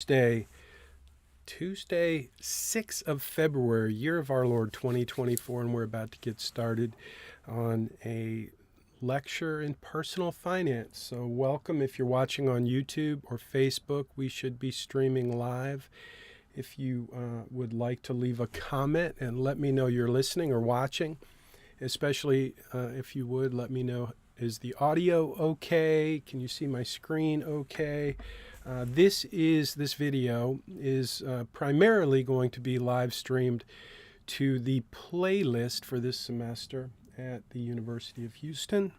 Tuesday, 6th of February, year of our Lord 2024, and we're about to get started on a lecture in personal finance. So welcome. If you're watching on YouTube or Facebook, we should be streaming live. If you would like to leave a comment and let me know you're listening or watching, especially if you would let me know, is the audio okay? Can you see my screen okay? This video is primarily going to be live streamed to the playlist for this semester at the University of Houston.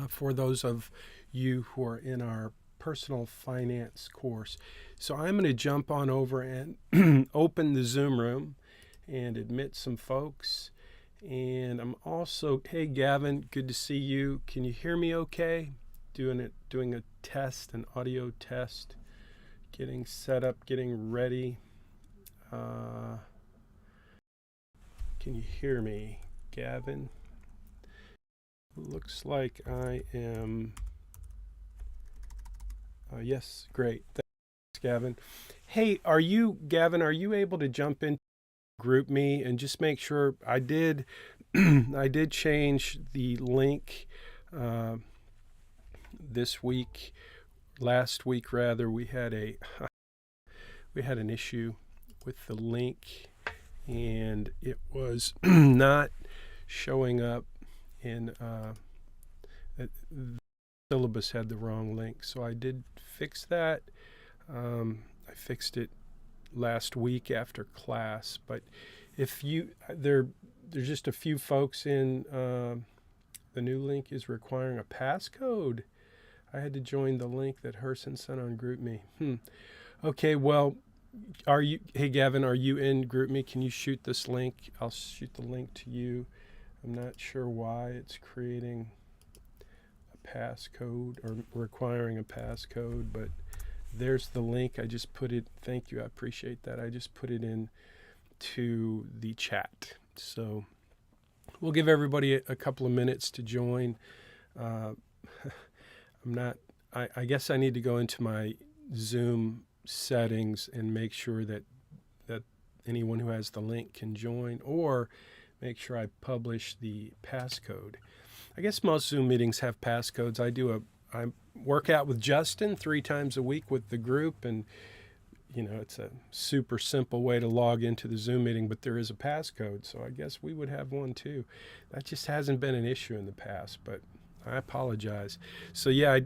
For those of you who are in our personal finance course. So I'm going to jump on over and open the Zoom room and admit some folks. And I'm also, hey Gavin, good to see you. Can you hear me okay? Doing a test, an audio test, getting set up, getting ready. Can you hear me, Gavin? Looks like I am. Yes, great. Thanks, Gavin. Hey, Gavin, are you able to jump in, group me, and just make sure I did I did change the link this week. Last week rather, we had an issue with the link, and it was not showing up in the syllabus had the wrong link. So I did fix that. I fixed it last week after class, but if there's just a few folks in the new link is requiring a passcode. I had to join the link that Herson sent on GroupMe. Okay, well, hey Gavin, are you in GroupMe? Can you shoot this link? I'll shoot the link to you. I'm not sure why it's creating a passcode or requiring a passcode, but there's the link. I just put it. Thank you. I appreciate that. I just put it in to the chat. So we'll give everybody a couple of minutes to join. I guess I need to go into my Zoom settings and make sure that anyone who has the link can join, or make sure I publish the passcode. I guess most Zoom meetings have passcodes. I work out with Justin 3 times a week with the group, and it's a super simple way to log into the Zoom meeting, but there is a passcode, so I guess we would have one too. That just hasn't been an issue in the past, but I apologize. So yeah,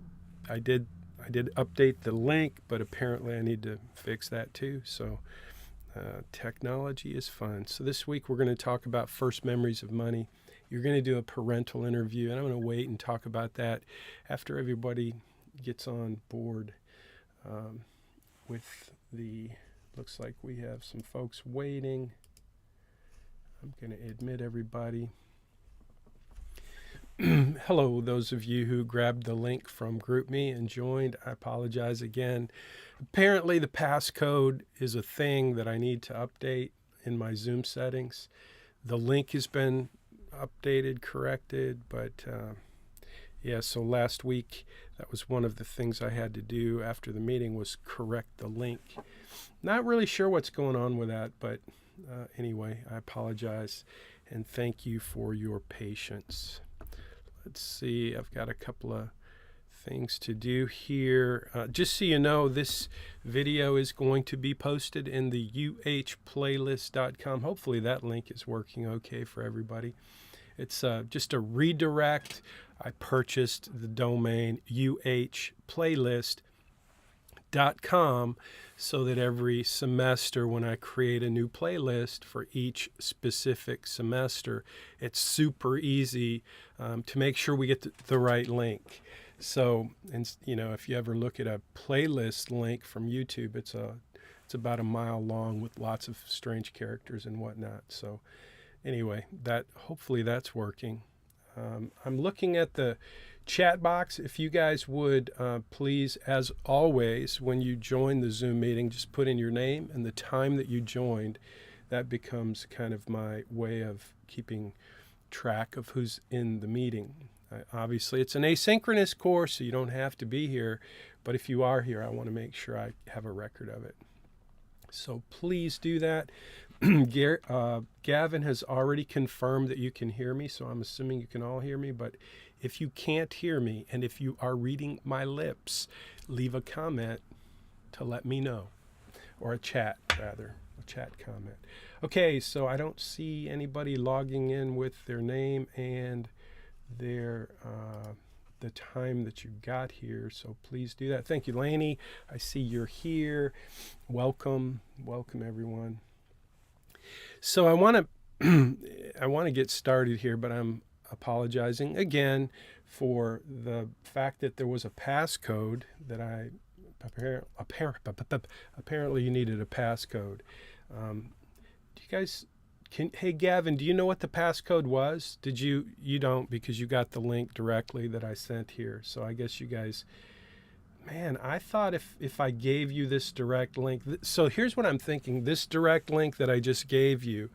I did update the link, but apparently I need to fix that too. So technology is fun. So this week we're going to talk about first memories of money. You're going to do a parental interview, and I'm going to wait and talk about that after everybody gets on board with looks like we have some folks waiting. I'm going to admit everybody. Hello, those of you who grabbed the link from GroupMe and joined. I apologize again. Apparently the passcode is a thing that I need to update in my Zoom settings. The link has been updated, corrected, but yeah, so last week that was one of the things I had to do after the meeting, was correct the link. Not really sure what's going on with that, but anyway, I apologize and thank you for your patience. Let's see, I've got a couple of things to do here. Just so you know, this video is going to be posted in the uhplaylist.com. Hopefully that link is working okay for everybody. It's just a redirect. I purchased the domain uhplaylist.com so that every semester when I create a new playlist for each specific semester, it's super easy to make sure we get the right link. So, and if you ever look at a playlist link from YouTube, it's about a mile long with lots of strange characters and whatnot. So anyway, hopefully that's working. I'm looking at the chat box. If you guys would please, as always, when you join the Zoom meeting, just put in your name and the time that you joined. That becomes kind of my way of keeping track of who's in the meeting. Obviously, it's an asynchronous course, so you don't have to be here But if you are here, I want to make sure I have a record of it. So please do that. Gavin has already confirmed that you can hear me, so I'm assuming you can all hear me. But if you can't hear me, and if you are reading my lips, leave a comment to let me know, or a chat comment. Okay, so I don't see anybody logging in with their name and their the time that you got here, so please do that. Thank you, Laney. I see you're here. Welcome everyone. So I want to get started here, but I'm apologizing again for the fact that there was a passcode that apparently you needed a passcode. Do you guys hey Gavin, do you know what the passcode was? Did you don't, because you got the link directly that I sent here. So I guess you guys, man, I thought if I gave you this direct link, so here's what I'm thinking. This direct link that I just gave you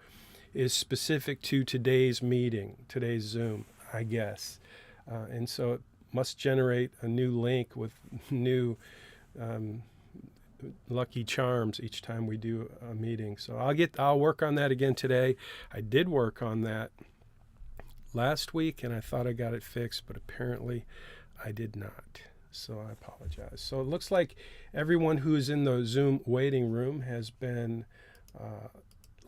is specific to today's meeting, today's Zoom, I guess. And so it must generate a new link with new lucky charms each time we do a meeting. So I'll work on that again today. I did work on that last week and I thought I got it fixed, but apparently I did not. So I apologize. So it looks like everyone who's in the Zoom waiting room has been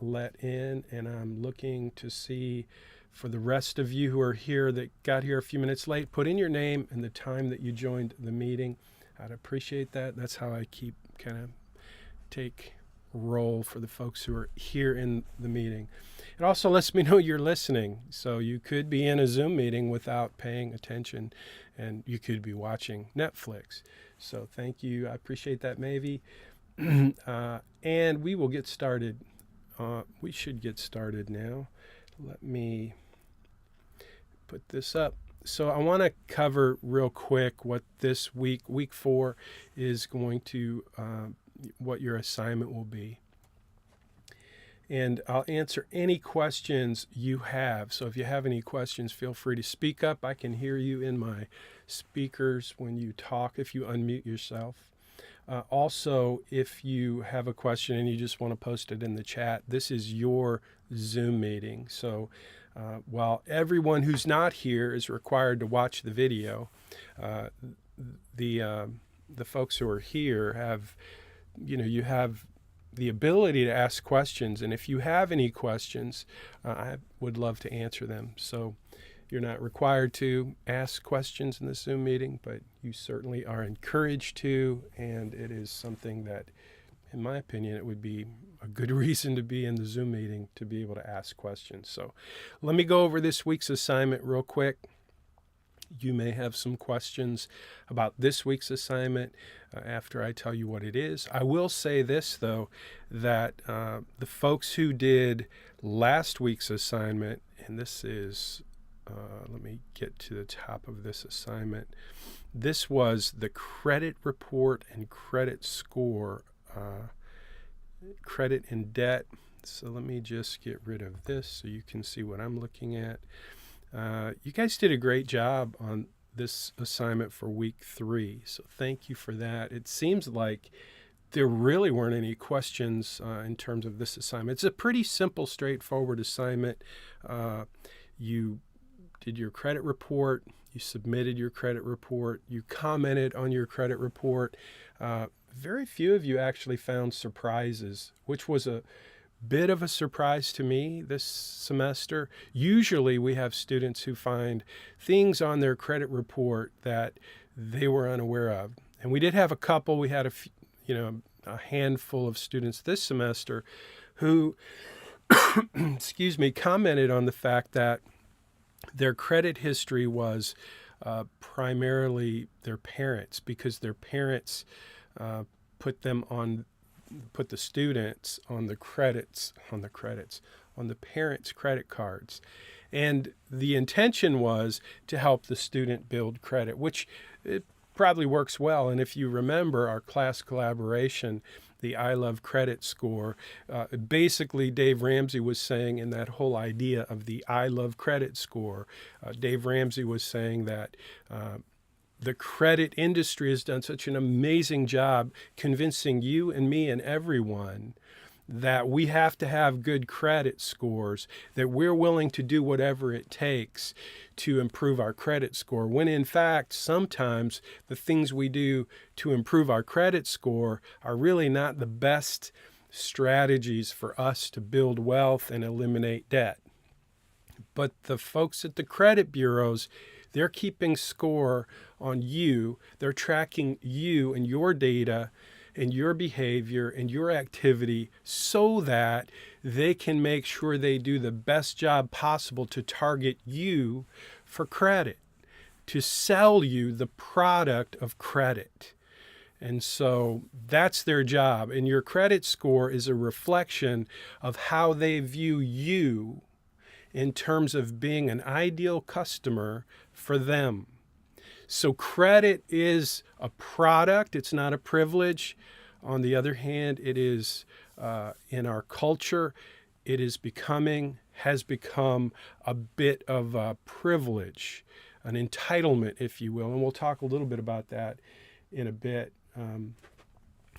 let in, and I'm looking to see for the rest of you who are here that got here a few minutes late, put in your name and the time that you joined the meeting. I'd appreciate that. That's how I keep take roll for the folks who are here in the meeting. It also lets me know you're listening. So you could be in a Zoom meeting without paying attention, and you could be watching Netflix. So thank you. I appreciate that, Mavie. And we will get started. We should get started now. Let me put this up. So I want to cover real quick what this week 4, is going to, what your assignment will be. And I'll answer any questions you have. So if you have any questions, feel free to speak up. I can hear you in my speakers when you talk, if you unmute yourself. Also, if you have a question and you just want to post it in the chat, this is your Zoom meeting. So while everyone who's not here is required to watch the video, the folks who are here have, you have the ability to ask questions. And if you have any questions, I would love to answer them. So you're not required to ask questions in the Zoom meeting, but you certainly are encouraged to, and it is something that, in my opinion, it would be a good reason to be in the Zoom meeting, to be able to ask questions. So let me go over this week's assignment real quick. You may have some questions about this week's assignment after I tell you what it is. I will say this, though, that the folks who did last week's assignment, and this is, let me get to the top of this assignment. This was the credit report and credit score, credit and debt. So let me just get rid of this so you can see what I'm looking at. You guys did a great job on this assignment for week 3, so thank you for that. It seems like there really weren't any questions in terms of this assignment. It's a pretty simple, straightforward assignment. You did your credit report, you submitted your credit report, you commented on your credit report. Very few of you actually found surprises, which was a bit of a surprise to me this semester. Usually we have students who find things on their credit report that they were unaware of. And we did have a couple. We had a handful of students this semester who, commented on the fact that their credit history was primarily their parents, because their parents put the students on the parents' credit cards. And the intention was to help the student build credit, which it probably works well. And if you remember our class collaboration, the I Love Credit score, basically Dave Ramsey was saying in that whole idea of the I Love Credit score, Dave Ramsey was saying that the credit industry has done such an amazing job convincing you and me and everyone that we have to have good credit scores, that we're willing to do whatever it takes to improve our credit score, when in fact, sometimes the things we do to improve our credit score are really not the best strategies for us to build wealth and eliminate debt. But the folks at the credit bureaus, they're keeping score on you. They're tracking you and your data and your behavior and your activity so that they can make sure they do the best job possible to target you for credit, to sell you the product of credit. And so that's their job. And your credit score is a reflection of how they view you in terms of being an ideal customer for them. So credit is a product. It's not a privilege. On the other hand, it is in our culture, it has become a bit of a privilege, an entitlement, if you will. And we'll talk a little bit about that in a bit.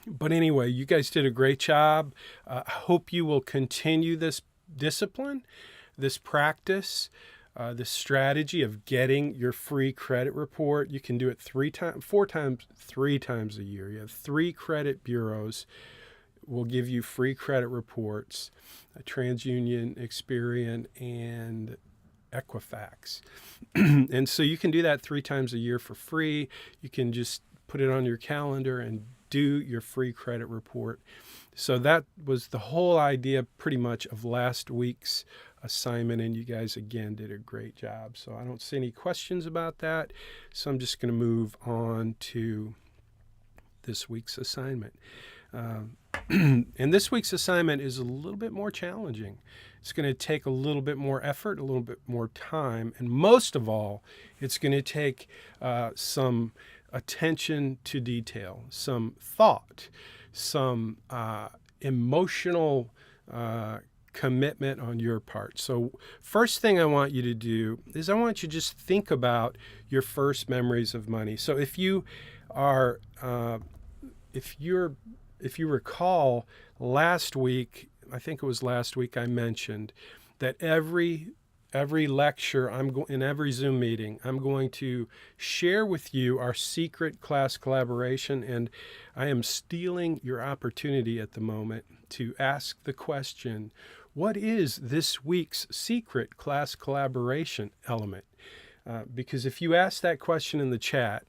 But anyway, you guys did a great job. I hope you will continue this discipline, this practice, this strategy of getting your free credit report. You can do it three times a year. You have 3 credit bureaus will give you free credit reports, TransUnion, Experian, and Equifax. And so you can do that 3 times a year for free. You can just put it on your calendar and do your free credit report. So that was the whole idea pretty much of last week's assignment, and you guys again did a great job. So I don't see any questions about that. So I'm just going to move on to this week's assignment. And this week's assignment is a little bit more challenging. It's going to take a little bit more effort, a little bit more time, and most of all, it's going to take some attention to detail, some thought, some emotional commitment on your part. So first thing I want you to do is I want you to just think about your first memories of money. So if you recall last week, I think it was last week I mentioned that every lecture in every Zoom meeting, I'm going to share with you our secret class collaboration, and I am stealing your opportunity at the moment to ask the question, what is this week's secret class collaboration element? Because if you ask that question in the chat,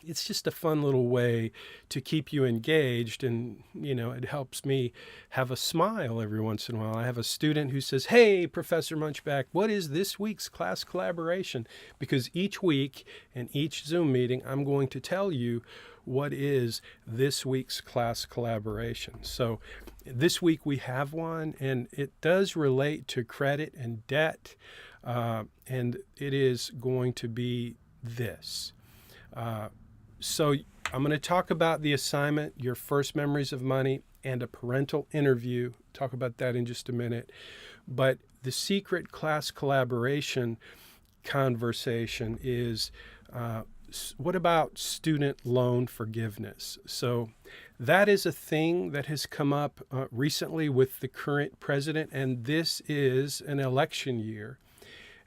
it's just a fun little way to keep you engaged, and it helps me have a smile every once in a while. I have a student who says, "Hey, Professor Munchback, what is this week's class collaboration?" Because each week and each Zoom meeting, I'm going to tell you what is this week's class collaboration. So this week we have one, and it does relate to credit and debt, and it is going to be this. So I'm going to talk about the assignment, your first memories of money, and a parental interview. Talk about that in just a minute. But the secret class collaboration conversation is, what about student loan forgiveness? So that is a thing that has come up recently with the current president, and this is an election year.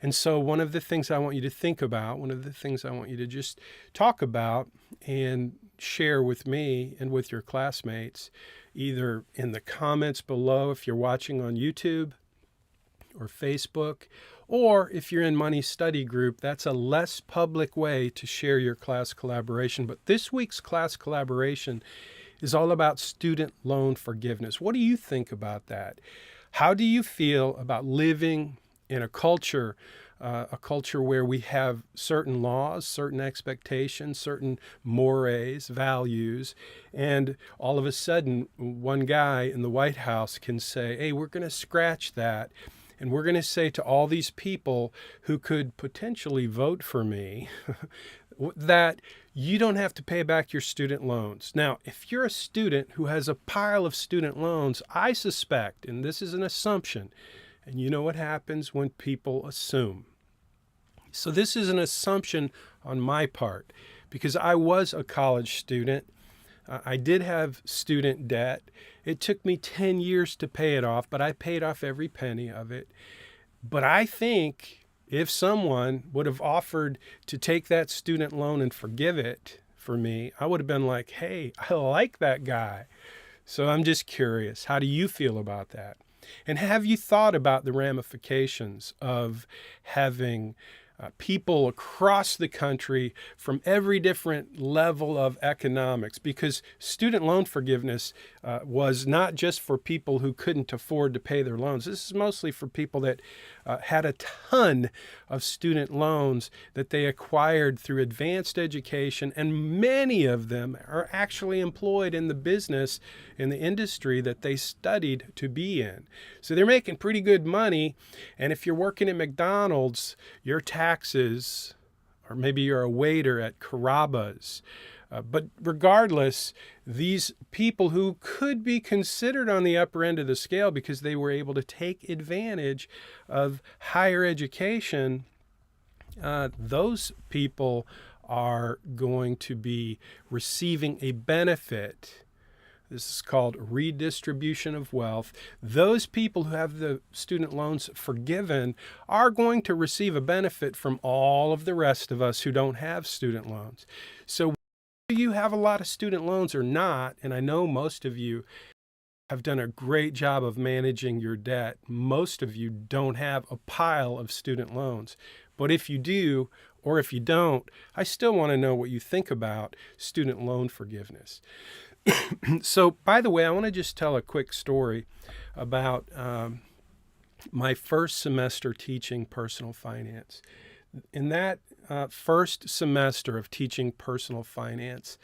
And so one of the things I want you to think about, one of the things I want you to just talk about and share with me and with your classmates, either in the comments below if you're watching on YouTube or Facebook, or if you're in Money Study Group, that's a less public way to share your class collaboration. But this week's class collaboration is all about student loan forgiveness. What do you think about that? How do you feel about living in a culture where we have certain laws, certain expectations, certain mores, values, and all of a sudden one guy in the White House can say, "Hey, we're going to scratch that, and we're going to say to all these people who could potentially vote for me that you don't have to pay back your student loans." Now, if you're a student who has a pile of student loans, I suspect, and this is an assumption, and you know what happens when people assume. So this is an assumption on my part because I was a college student. I did have student debt. It took me 10 years to pay it off, but I paid off every penny of it. But I think if someone would have offered to take that student loan and forgive it for me, I would have been like, hey, I like that guy. So I'm just curious, how do you feel about that? And have you thought about the ramifications of having people across the country from every different level of economics? Because student loan forgiveness was not just for people who couldn't afford to pay their loans. This is mostly for people that had a ton of student loans that they acquired through advanced education, and many of them are actually employed in the business, in the industry that they studied to be in. So they're making pretty good money, and if you're working at McDonald's, your taxes, or maybe you're a waiter at Carrabba's, but regardless, these people who could be considered on the upper end of the scale because they were able to take advantage of higher education, those people are going to be receiving a benefit. This is called redistribution of wealth. Those people who have the student loans forgiven are going to receive a benefit from all of the rest of us who don't have student loans. So whether you have a lot of student loans or not, and I know most of you have done a great job of managing your debt, most of you don't have a pile of student loans. But if you do, or if you don't, I still want to know what you think about student loan forgiveness. So, by the way, I want to just tell a quick story about my first semester teaching personal finance. In that first semester of teaching personal finance,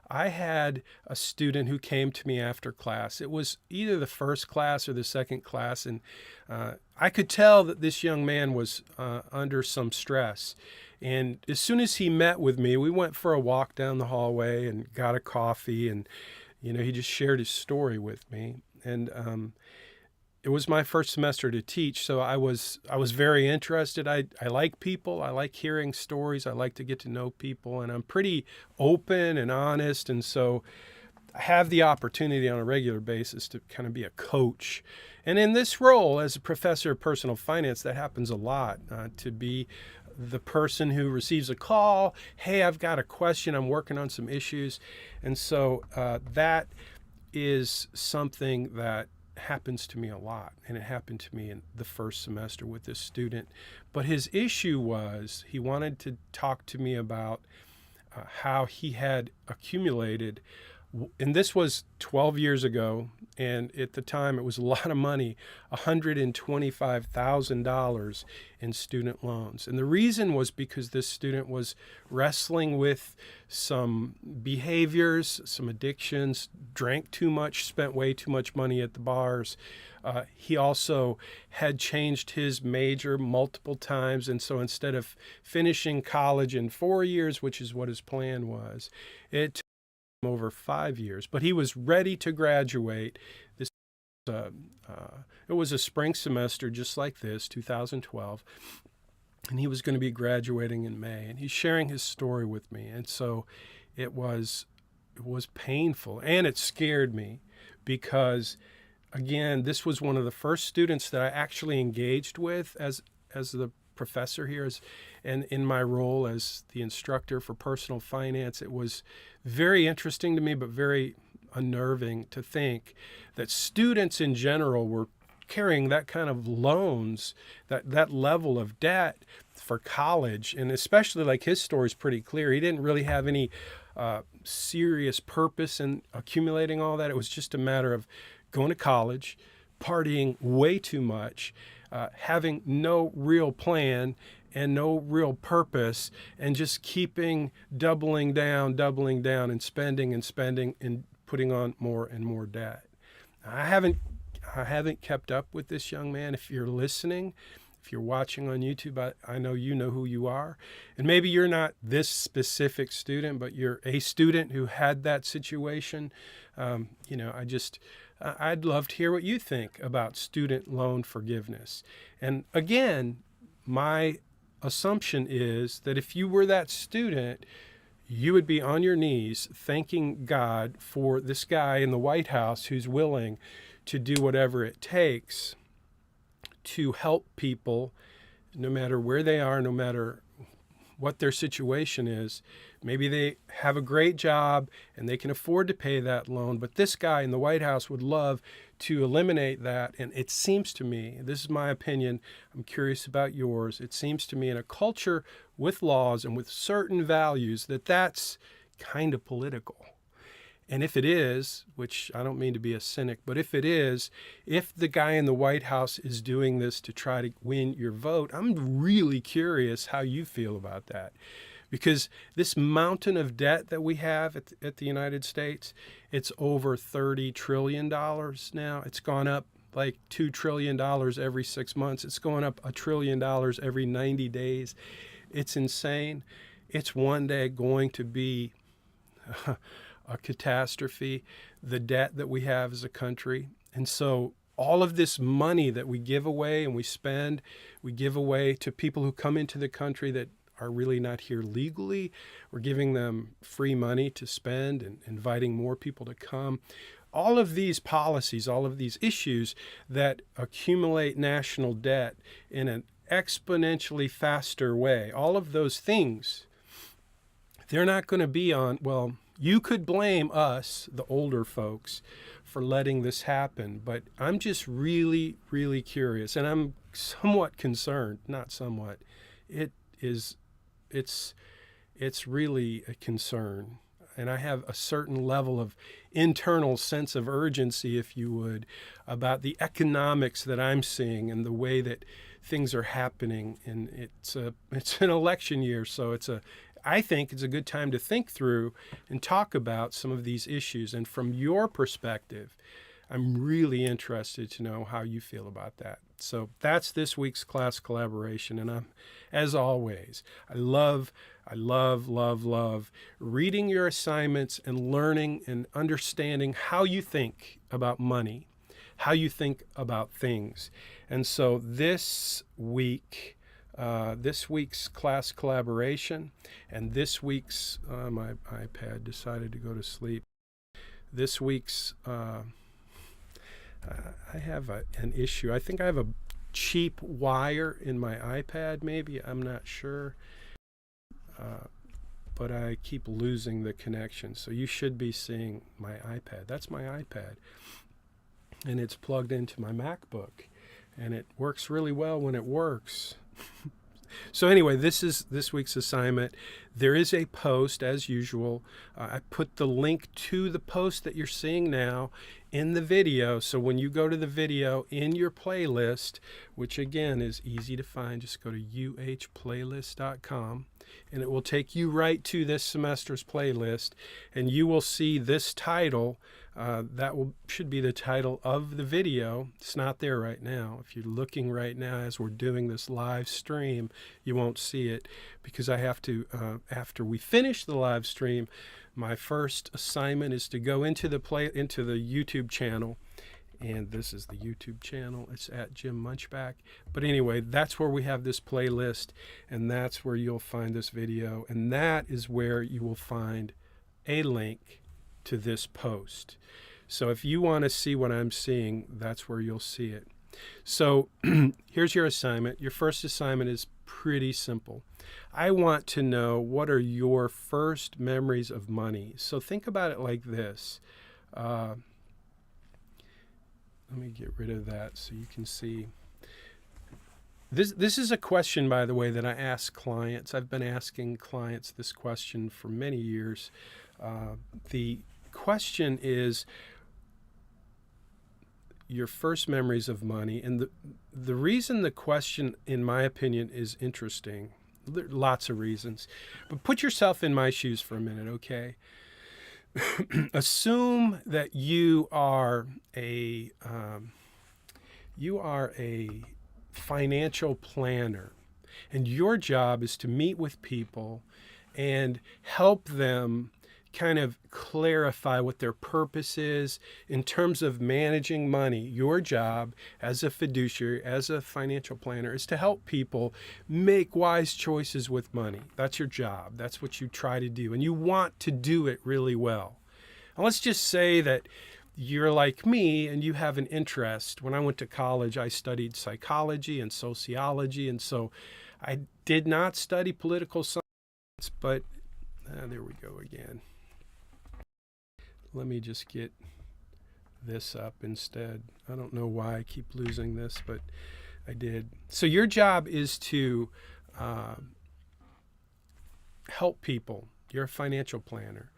I had a student who came to me after class. It was either the first class or the second class, and I could tell that this young man was under some stress. And as soon as he met with me, we went for a walk down the hallway and got a coffee, and he just shared his story with me. And it was my first semester to teach, so I was very interested. I like people. I like hearing stories. I like to get to know people, and I'm pretty open and honest. And so I have the opportunity on a regular basis to kind of be a coach. And in this role as a professor of personal finance, that happens a lot, to be the person who receives a call. Hey, I've got a question. I'm working on some issues. And so that is something that happens to me a lot, and it happened to me in the first semester with this student. But his issue was he wanted to talk to me about how he had accumulated, and this was 12 years ago, and at the time it was a lot of money, $125,000 in student loans. And the reason was because this student was wrestling with some behaviors, some addictions, drank too much, spent way too much money at the bars. He also had changed his major multiple times, and so instead of finishing college in 4 years, which is what his plan was, it took him over 5 years. But he was ready to graduate. It was a spring semester just like this, 2012, and he was going to be graduating in May, and he's sharing his story with me. And so it was painful, and it scared me because, again, this was one of the first students that I actually engaged with as the professor here, and in my role as the instructor for personal finance. It was very interesting to me, but very unnerving to think that students in general were carrying that kind of loans, that level of debt for college. And especially, like, his story is pretty clear. He didn't really have any serious purpose in accumulating all that. It was just a matter of going to college, partying way too much, having no real plan and no real purpose, and just keeping doubling down and spending and putting on more and more debt. I haven't kept up with this young man. If you're listening, if you're watching on YouTube, I know you know who you are. And maybe you're not this specific student, but you're a student who had that situation. I'd love to hear what you think about student loan forgiveness. And again, my assumption is that if you were that student, you would be on your knees thanking God for this guy in the White House who's willing to do whatever it takes to help people, no matter where they are, no matter what their situation is. Maybe they have a great job and they can afford to pay that loan, but this guy in the White House would love to eliminate that. And it seems to me, this is my opinion, I'm curious about yours, it seems to me in a culture with laws and with certain values that that's kind of political. And if it is, which I don't mean to be a cynic, but if it is, if the guy in the White House is doing this to try to win your vote, I'm really curious how you feel about that. Because this mountain of debt that we have at the United States, it's over $30 trillion now. It's gone up like $2 trillion every 6 months. It's going up $1 trillion every 90 days. It's insane. It's one day going to be a catastrophe, the debt that we have as a country. And so all of this money that we give away and we spend, we give away to people who come into the country that are really not here legally. We're giving them free money to spend and inviting more people to come. All of these policies, all of these issues that accumulate national debt in an exponentially faster way, all of those things, they're not going to be on, well, you could blame us, the older folks, for letting this happen, but I'm just really, really curious, and I'm somewhat concerned, not somewhat. It's really a concern, and I have a certain level of internal sense of urgency, if you would, about the economics that I'm seeing and the way that things are happening. And it's an election year, so I think it's a good time to think through and talk about some of these issues. And from your perspective, I'm really interested to know how you feel about that. So that's this week's class collaboration. And as always, I love reading your assignments and learning and understanding how you think about money, how you think about things. And so this week's class collaboration and this week's, my iPad decided to go to sleep. This week's, I have an issue. I think I have a cheap wire in my iPad, maybe. I'm not sure. But I keep losing the connection. So you should be seeing my iPad. That's my iPad. And it's plugged into my MacBook. And it works really well when it works. So anyway, this is this week's assignment. There is a post, as usual. I put the link to the post that you're seeing now in the video. So when you go to the video in your playlist, which again is easy to find, just go to uhplaylist.com, and it will take you right to this semester's playlist, and you will see this title. Should be the title of the video. It's not there right now. If you're looking right now as we're doing this live stream, you won't see it because I have to, after we finish the live stream, my first assignment is to go into the YouTube channel. And this is the YouTube channel. It's at Jim Munchback. But anyway, that's where we have this playlist, and that's where you'll find this video, and that is where you will find a link to this post. So if you want to see what I'm seeing, that's where you'll see it. So here's your assignment. Your first assignment is pretty simple. I want to know, what are your first memories of money? So think about it like this. Let me get rid of that so you can see. This is a question, by the way, that I ask clients. I've been asking clients this question for many years. The question is your first memories of money. And the reason the question, in my opinion, is interesting, there are lots of reasons, but put yourself in my shoes for a minute, okay? Assume that you are a financial planner, and your job is to meet with people and help them kind of clarify what their purpose is in terms of managing money. Your job as a fiduciary, as a financial planner, is to help people make wise choices with money. That's your job. That's what you try to do. And you want to do it really well. And let's just say that you're like me and you have an interest. When I went to college, I studied psychology and sociology. And so I did not study political science, but there we go again. Let me just get this up instead. I don't know why I keep losing this, but I did. So your job is to help people. You're a financial planner.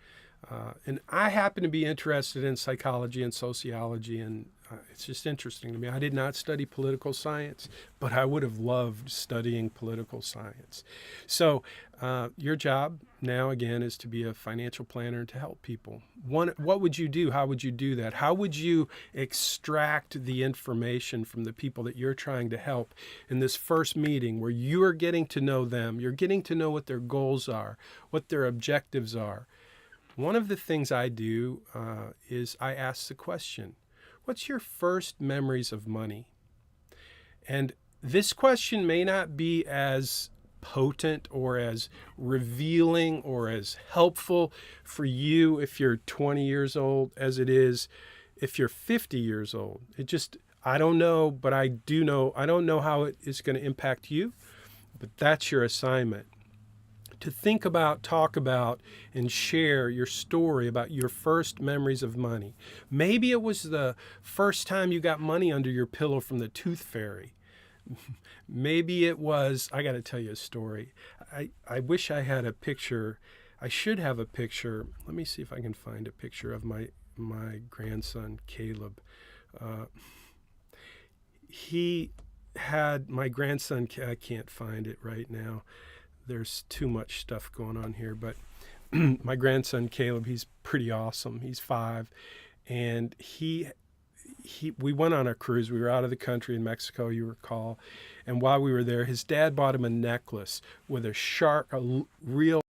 And I happen to be interested in psychology and sociology, and it's just interesting to me. I did not study political science, but I would have loved studying political science. So your job now, again, is to be a financial planner and to help people. What would you do? How would you do that? How would you extract the information from the people that you're trying to help in this first meeting where you are getting to know them? You're getting to know what their goals are, what their objectives are. One of the things I do is I ask the question, what's your first memories of money? And this question may not be as potent or as revealing or as helpful for you if you're 20 years old as it is if you're 50 years old. I don't know, but I do know, I don't know how it is going to impact you, but that's your assignment. To think about, talk about, and share your story about your first memories of money. Maybe it was the first time you got money under your pillow from the tooth fairy. Maybe it was, I got to tell you a story. I wish I had a picture. I should have a picture. Let me see if I can find a picture of my grandson, Caleb. My grandson, I can't find it right now. There's too much stuff going on here, but my grandson Caleb, he's pretty awesome. He's 5, and we went on a cruise. We were out of the country in Mexico, you recall, and while we were there, his dad bought him a necklace with a real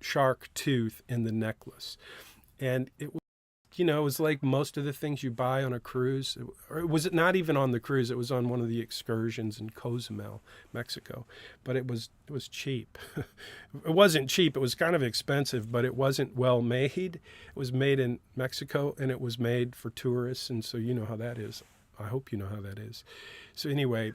shark tooth in the necklace, and it was like most of the things you buy on a cruise, or was it not even on the cruise? It was on one of the excursions in Cozumel, Mexico. But it was cheap. It wasn't cheap. It was kind of expensive, but it wasn't well made. It was made in Mexico, and it was made for tourists, and so you know how that is. I hope you know how that is. So anyway,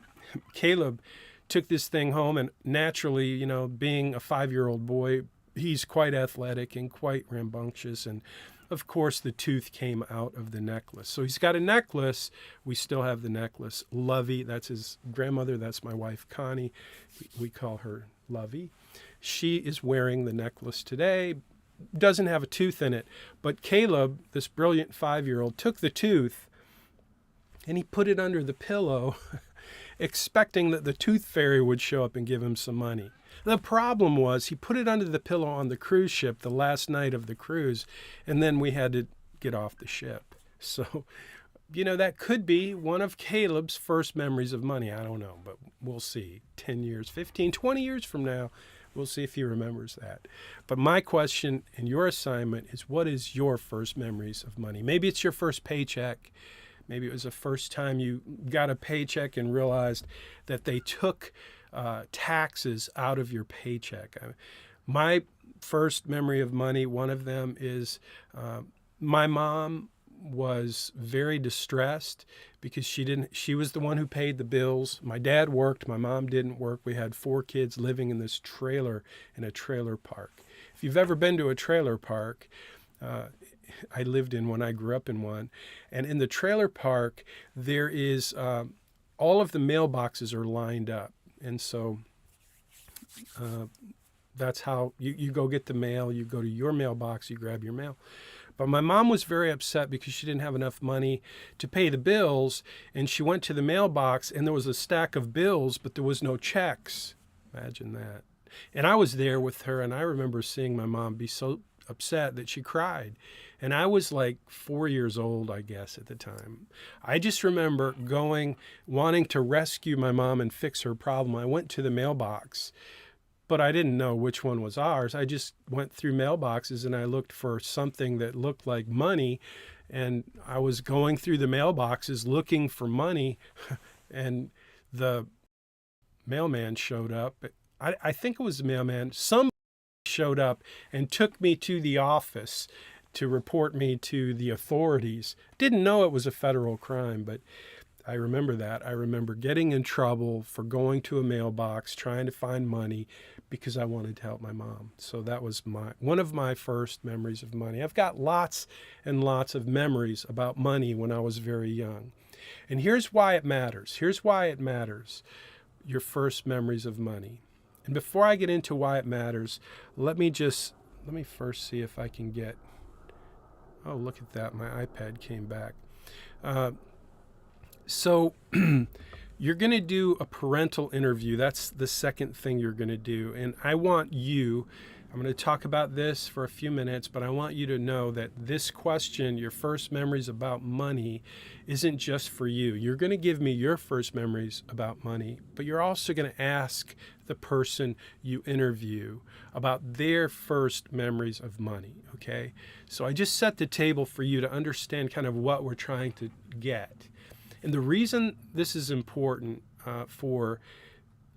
Caleb took this thing home, and naturally, being a 5-year-old boy, he's quite athletic and quite rambunctious, and of course, the tooth came out of the necklace. So he's got a necklace. We still have the necklace. Lovey, that's his grandmother. That's my wife, Connie. We call her Lovey. She is wearing the necklace today. Doesn't have a tooth in it. But Caleb, this brilliant 5-year-old, took the tooth and he put it under the pillow, expecting that the tooth fairy would show up and give him some money. The problem was he put it under the pillow on the cruise ship the last night of the cruise, and then we had to get off the ship. So, that could be one of Caleb's first memories of money. I don't know, but we'll see. 10 years, 15, 20 years from now, we'll see if he remembers that. But my question and your assignment is, what is your first memories of money? Maybe it's your first paycheck. Maybe it was the first time you got a paycheck and realized that they took taxes out of your paycheck. My first memory of money, one of them is my mom was very distressed because she was the one who paid the bills. My dad worked, my mom didn't work. We had 4 kids living in this trailer in a trailer park. If you've ever been to a trailer park, I lived in one, I grew up in one, and in the trailer park there is all of the mailboxes are lined up. And so that's how you go get the mail. You go to your mailbox, you grab your mail. But my mom was very upset because she didn't have enough money to pay the bills. And she went to the mailbox and there was a stack of bills, but there was no checks. Imagine that. And I was there with her, and I remember seeing my mom be so upset that she cried. And I was like 4 years old, I guess, at the time. I just remember wanting to rescue my mom and fix her problem. I went to the mailbox but I didn't know which one was ours. I just went through mailboxes and I looked for something that looked like money. And I was going through the mailboxes looking for money, and the mailman showed up. I think it was the mailman. Somebody showed up and took me to the office to report me to the authorities. Didn't know it was a federal crime, but I remember that. I remember getting in trouble for going to a mailbox, trying to find money because I wanted to help my mom. So that was one of my first memories of money. I've got lots and lots of memories about money when I was very young. And here's why it matters. Here's why it matters, your first memories of money. And before I get into why it matters, let me first see if I can get, oh, look at that, my iPad came back. So you're going to do a parental interview. That's the second thing you're going to do. And I'm going to talk about this for a few minutes, but I want you to know that this question, your first memories about money, isn't just for you. You're going to give me your first memories about money, but you're also going to ask the person you interview about their first memories of money, okay? So I just set the table for you to understand kind of what we're trying to get. And the reason this is important for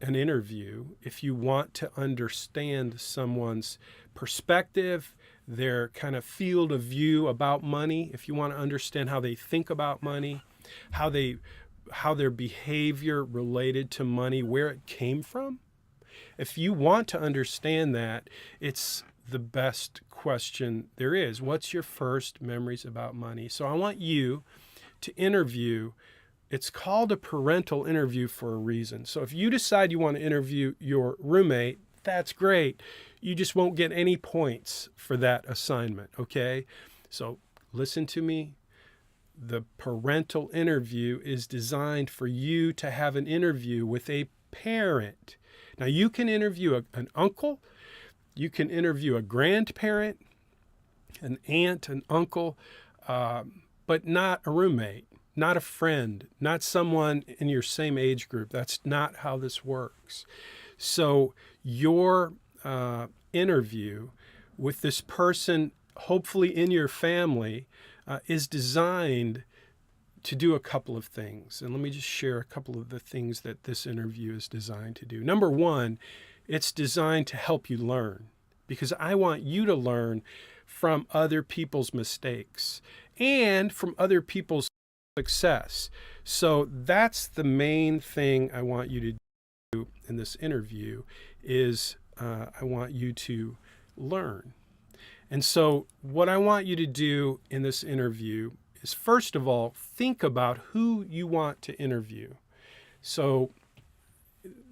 an interview, if you want to understand someone's perspective, their kind of field of view about money, if you want to understand how they think about money, how their behavior related to money, where it came from, if you want to understand that, it's the best question there is. What's your first memories about money? So I want you to interview. It's called a parental interview for a reason. So if you decide you want to interview your roommate, that's great. You just won't get any points for that assignment, okay? So listen to me. The parental interview is designed for you to have an interview with a parent. Now you can interview an uncle, you can interview a grandparent, an aunt, an uncle, but not a roommate. Not a friend, not someone in your same age group. That's not how this works. So your interview with this person, hopefully in your family, is designed to do a couple of things. And let me just share a couple of the things that this interview is designed to do. Number one, it's designed to help you learn, because I want you to learn from other people's mistakes and from other people's success. So that's the main thing I want you to do in this interview is I want you to learn. And so what I want you to do in this interview is, first of all, think about who you want to interview. So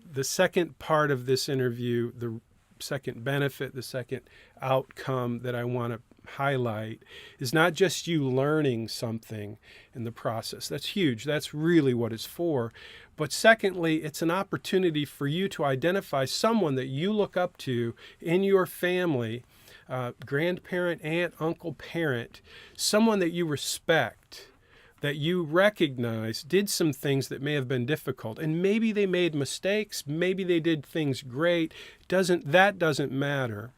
the second part of this interview, the second benefit, the second outcome that I want to highlight is not just you learning something in the process. That's huge. That's really what it's for. But secondly, it's an opportunity for you to identify someone that you look up to in your family, grandparent, aunt, uncle, parent, someone that you respect, that you recognize did some things that may have been difficult. And maybe they made mistakes. Maybe they did things great. That doesn't matter.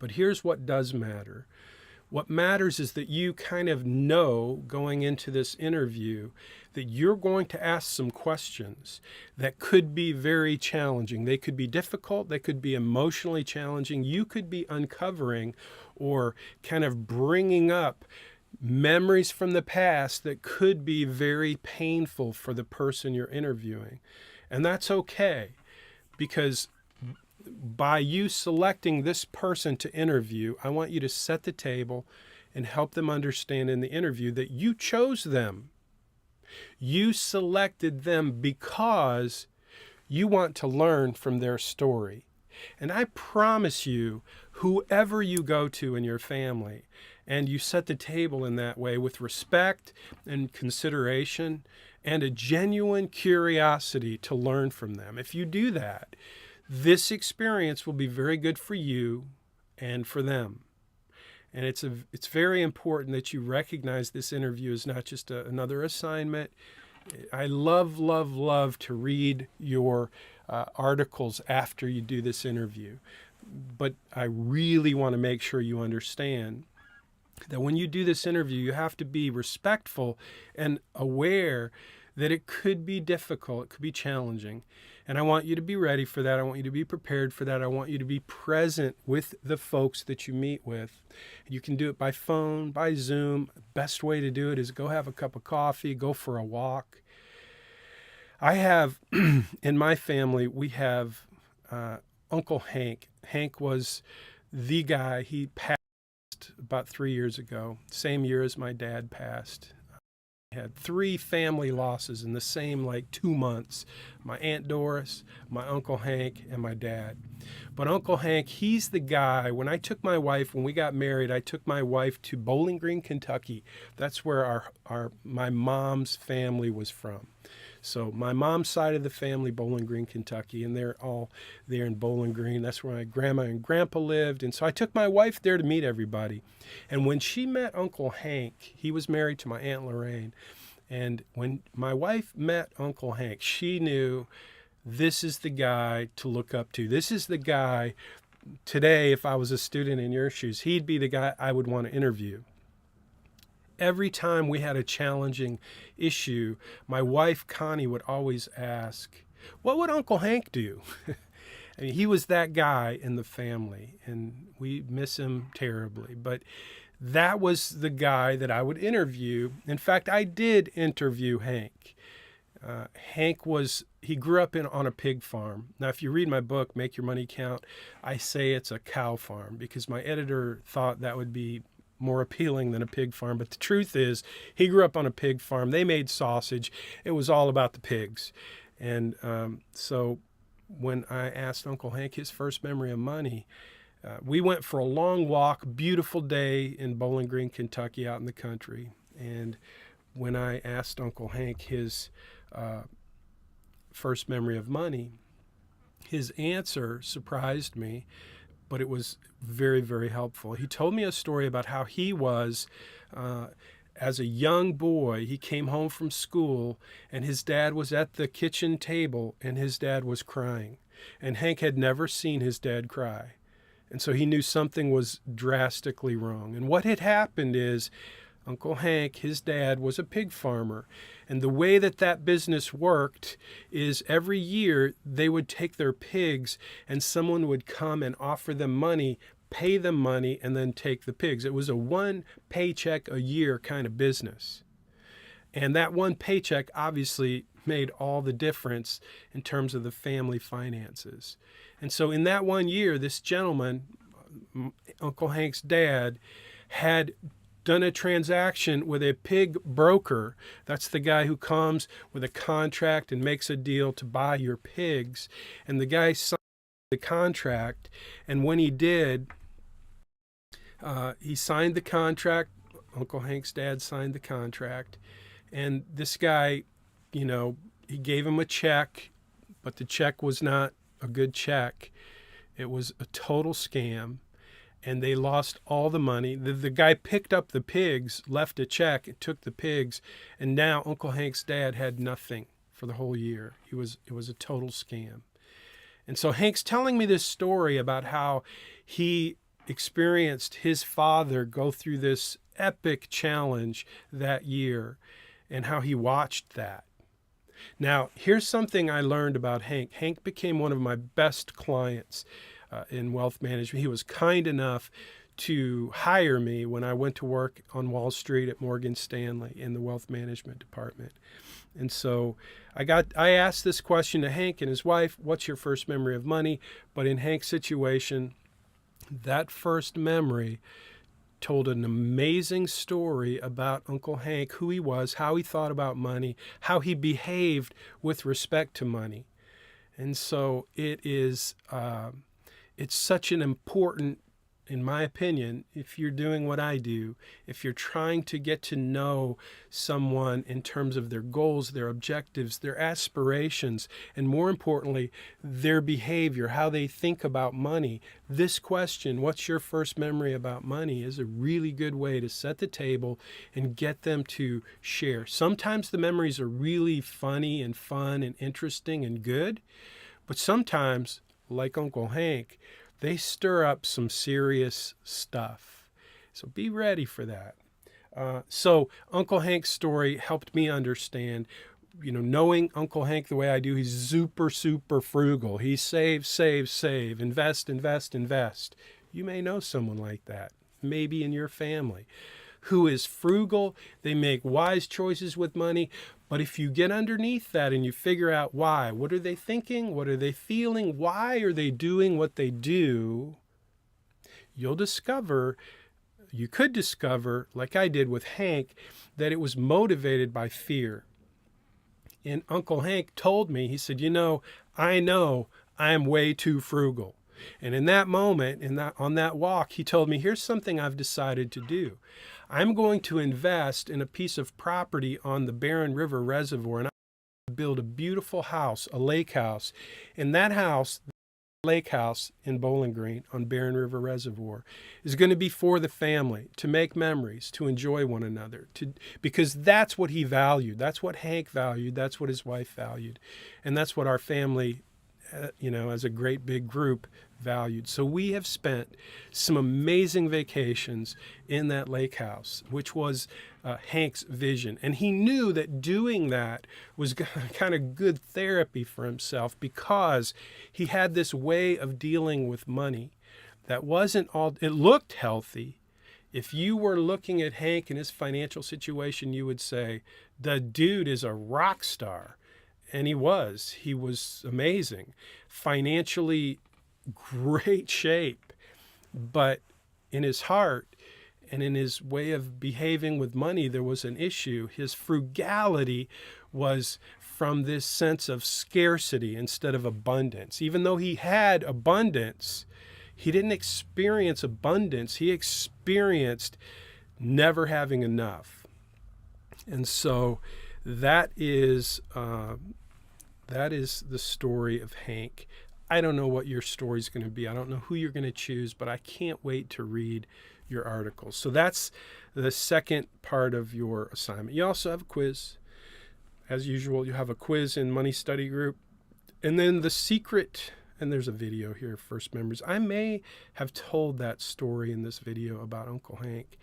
But here's what does matter. What matters is that you kind of know going into this interview that you're going to ask some questions that could be very challenging. They could be difficult. They could be emotionally challenging. You could be uncovering or kind of bringing up memories from the past that could be very painful for the person you're interviewing. And that's okay, because by you selecting this person to interview, I want you to set the table and help them understand in the interview that you chose them. You selected them because you want to learn from their story. And I promise you, whoever you go to in your family, and you set the table in that way with respect and consideration and a genuine curiosity to learn from them, if you do that, this experience will be very good for you and for them. And it's very important that you recognize this interview is not just another assignment. I love to read your articles after you do this interview. But I really want to make sure you understand that when you do this interview, you have to be respectful and aware that it could be difficult, it could be challenging. And I want you to be ready for that. I want you to be prepared for that. I want you to be present with the folks that you meet with. You can do it by phone, by Zoom. Best way to do it is go have a cup of coffee, go for a walk. I have, in my family, we have Uncle Hank. Hank was the guy. He passed about 3 years ago, same year as my dad passed. I had 3 family losses in the same 2 months. My Aunt Doris, my Uncle Hank, and my dad. But Uncle Hank, he's the guy. When we got married, I took my wife to Bowling Green, Kentucky. That's where my mom's family was from. So my mom's side of the family, Bowling Green, Kentucky, and they're all there in Bowling Green. That's where my grandma and grandpa lived. And so I took my wife there to meet everybody. And when she met Uncle Hank, he was married to my Aunt Lorraine. And when my wife met Uncle Hank, she knew this is the guy to look up to. This is the guy today, if I was a student in your shoes, he'd be the guy I would want to interview. Every time we had a challenging issue, my wife, Connie, would always ask, what would Uncle Hank do? I mean, he was that guy in the family, and we miss him terribly. But that was the guy that I would interview. In fact, I did interview Hank. He grew up on a pig farm. Now, if you read my book, Make Your Money Count, I say it's a cow farm because my editor thought that would be more appealing than a pig farm. But the truth is, he grew up on a pig farm. They made sausage. It was all about the pigs. And so when I asked Uncle Hank his first memory of money, we went for a long walk, beautiful day in Bowling Green, Kentucky, out in the country. And when I asked Uncle Hank his first memory of money, his answer surprised me, but it was very, very helpful. He told me a story about how he was, as a young boy, he came home from school and his dad was at the kitchen table and his dad was crying. And Hank had never seen his dad cry. And so he knew something was drastically wrong. And what had happened is Uncle Hank, his dad, was a pig farmer. And the way that business worked is every year they would take their pigs and someone would come and offer them money, pay them money, and then take the pigs. It was a one paycheck a year kind of business. And that one paycheck obviously made all the difference in terms of the family finances. And so in that one year, this gentleman, Uncle Hank's dad, had done a transaction with a pig broker. That's the guy who comes with a contract and makes a deal to buy your pigs. And the guy signed the contract. And when he did, he signed the contract. Uncle Hank's dad signed the contract. And this guy, he gave him a check, but the check was not a good check. It was a total scam. And they lost all the money. The guy picked up the pigs, left a check, took the pigs, and now Uncle Hank's dad had nothing for the whole year. It was a total scam. And so Hank's telling me this story about how he experienced his father go through this epic challenge that year and how he watched that. Now, here's something I learned about Hank. Hank became one of my best clients in wealth management. He was kind enough to hire me when I went to work on Wall Street at Morgan Stanley in the wealth management department. And so I asked this question to Hank and his wife, what's your first memory of money? But in Hank's situation, that first memory told an amazing story about Uncle Hank, who he was, how he thought about money, how he behaved with respect to money. And so it's such an important, in my opinion, if you're doing what I do, if you're trying to get to know someone in terms of their goals, their objectives, their aspirations, and more importantly, their behavior, how they think about money, this question, what's your first memory about money, is a really good way to set the table and get them to share. Sometimes the memories are really funny and fun and interesting and good, But sometimes, like Uncle Hank, they stir up some serious stuff. So be ready for that. So Uncle Hank's story helped me understand, knowing Uncle Hank the way I do, he's super, super frugal. He save, save, save, invest, invest, invest. You may know someone like that, maybe in your family, who is frugal. They make wise choices with money. But if you get underneath that and you figure out why, what are they thinking? What are they feeling? Why are they doing what they do? You could discover, like I did with Hank, that it was motivated by fear. And Uncle Hank told me, he said, I know I'm way too frugal. And in that moment, on that walk, he told me, here's something I've decided to do. I'm going to invest in a piece of property on the Barren River Reservoir, and I'm going to build a beautiful house, a lake house. And that house, lake house in Bowling Green on Barren River Reservoir, is going to be for the family, to make memories, to enjoy one another, because that's what he valued. That's what Hank valued. That's what his wife valued. And that's what our family, as a great big group, valued. So we have spent some amazing vacations in that lake house, which was Hank's vision. And he knew that doing that was kind of good therapy for himself, because he had this way of dealing with money that it looked healthy. If you were looking at Hank and his financial situation, you would say, the dude is a rock star. And he was amazing, financially great shape, but in his heart and in his way of behaving with money, there was an issue. His frugality was from this sense of scarcity instead of abundance. Even though he had abundance, he didn't experience abundance. He experienced never having enough. And so that is the story of Hank. I don't know what your story is going to be. I don't know who you're going to choose, but I can't wait to read your articles. So that's the second part of your assignment. You also have a quiz. As usual, you have a quiz in Money Study Group. And then the secret, and there's a video here, First Memories. I may have told that story in this video about Uncle Hank.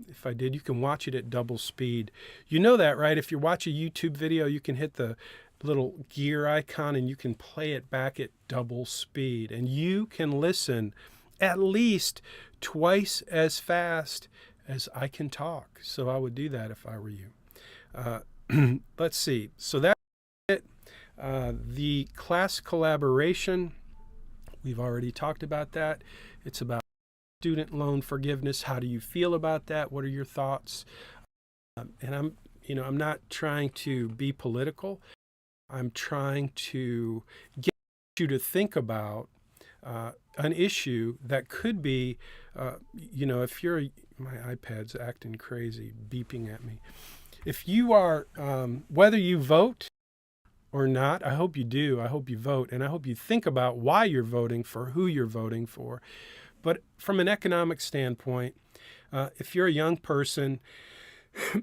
If I did, you can watch it at double speed. You know that, right? If you watch a YouTube video, you can hit the little gear icon and you can play it back at double speed. And you can listen at least twice as fast as I can talk. So I would do that if I were you. Let's see. So that's it. The class collaboration, we've already talked about that. It's about student loan forgiveness. How do you feel about that? What are your thoughts? And I'm not trying to be political. I'm trying to get you to think about an issue that could be, if my iPad's acting crazy, beeping at me. If you are, whether you vote or not, I hope you do. I hope you vote. And I hope you think about why you're voting for who you're voting for. But from an economic standpoint, if you're a young person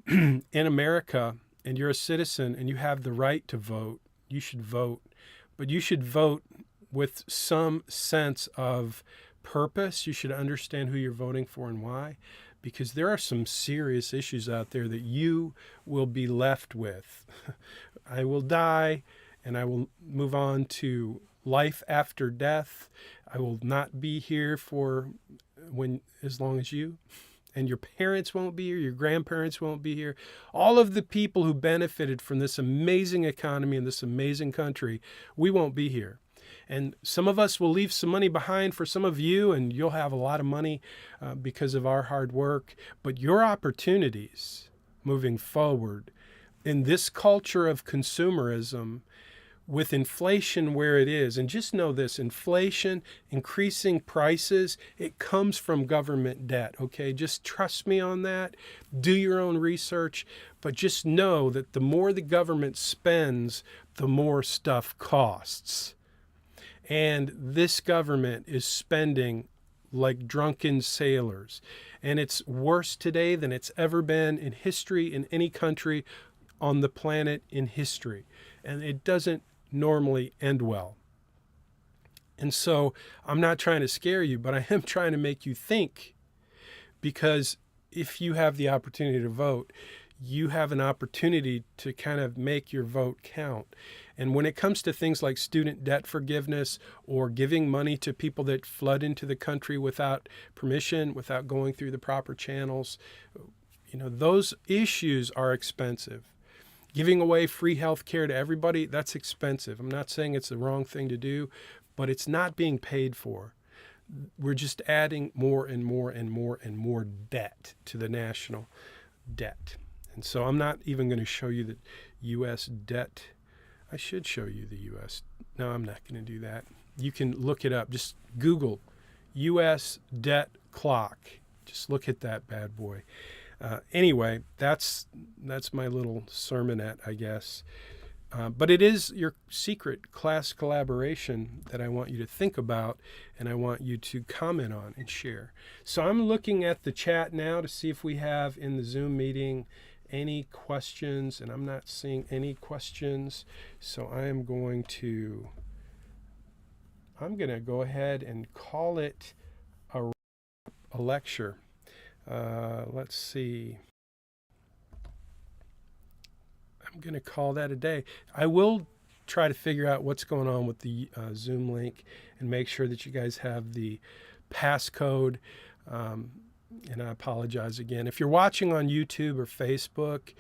in America and you're a citizen and you have the right to vote, you should vote. But you should vote with some sense of purpose. You should understand who you're voting for and why, because there are some serious issues out there that you will be left with. I will die and I will move on to life after death. I will not be here as long as you. And your parents won't be here, your grandparents won't be here. All of the people who benefited from this amazing economy and this amazing country, we won't be here. And some of us will leave some money behind for some of you, and you'll have a lot of money because of our hard work. But your opportunities moving forward in this culture of consumerism, with inflation where it is, and just know this, inflation, increasing prices, it comes from government debt, okay? Just trust me on that. Do your own research, but just know that the more the government spends, the more stuff costs. And this government is spending like drunken sailors. And it's worse today than it's ever been in history in any country on the planet in history. And it doesn't normally end well. And so I'm not trying to scare you, but I am trying to make you think, because if you have the opportunity to vote, you have an opportunity to kind of make your vote count. And when it comes to things like student debt forgiveness or giving money to people that flood into the country without permission, without going through the proper channels, those issues are expensive. Giving away free health care to everybody, that's expensive. I'm not saying it's the wrong thing to do, but it's not being paid for. We're just adding more and more and more and more debt to the national debt. And so I'm not even going to show you the U.S. debt. I should show you the U.S. No, I'm not going to do that. You can look it up. Just Google U.S. debt clock. Just look at that bad boy. Anyway, that's my little sermonette, I guess. But it is your secret class collaboration that I want you to think about, and I want you to comment on and share. So I'm looking at the chat now to see if we have in the Zoom meeting any questions, and I'm not seeing any questions. So I'm going to go ahead and call it a lecture. Let's see. I'm going to call that a day. I will try to figure out what's going on with the Zoom link and make sure that you guys have the passcode. And I apologize again. If you're watching on YouTube or Facebook,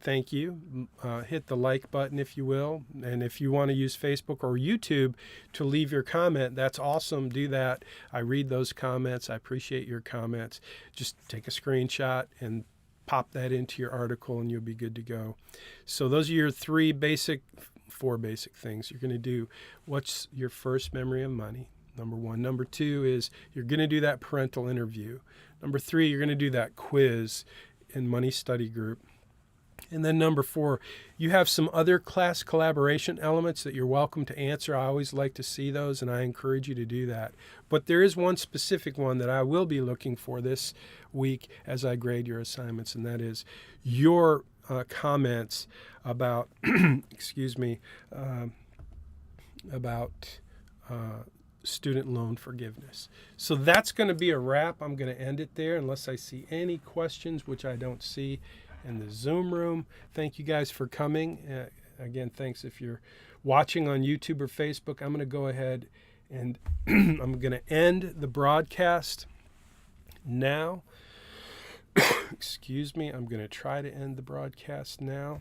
thank you. Hit the like button if you will. And if you want to use Facebook or YouTube to leave your comment, that's awesome. Do that. I read those comments. I appreciate your comments. Just take a screenshot and pop that into your article and you'll be good to go. So those are your four basic things you're going to do. What's your first memory of money? Number one. Number two is you're going to do that parental interview. Number three, you're going to do that quiz in Money Study Group. And then number four, you have some other class collaboration elements that you're welcome to answer. I always like to see those, and I encourage you to do that. But there is one specific one that I will be looking for this week as I grade your assignments, and that is your comments about, about student loan forgiveness. So that's going to be a wrap. I'm going to end it there unless I see any questions, which I don't see in the Zoom room. Thank you guys for coming. Again, thanks if you're watching on YouTube or Facebook. I'm going to go ahead and I'm going to end the broadcast now. I'm going to try to end the broadcast now.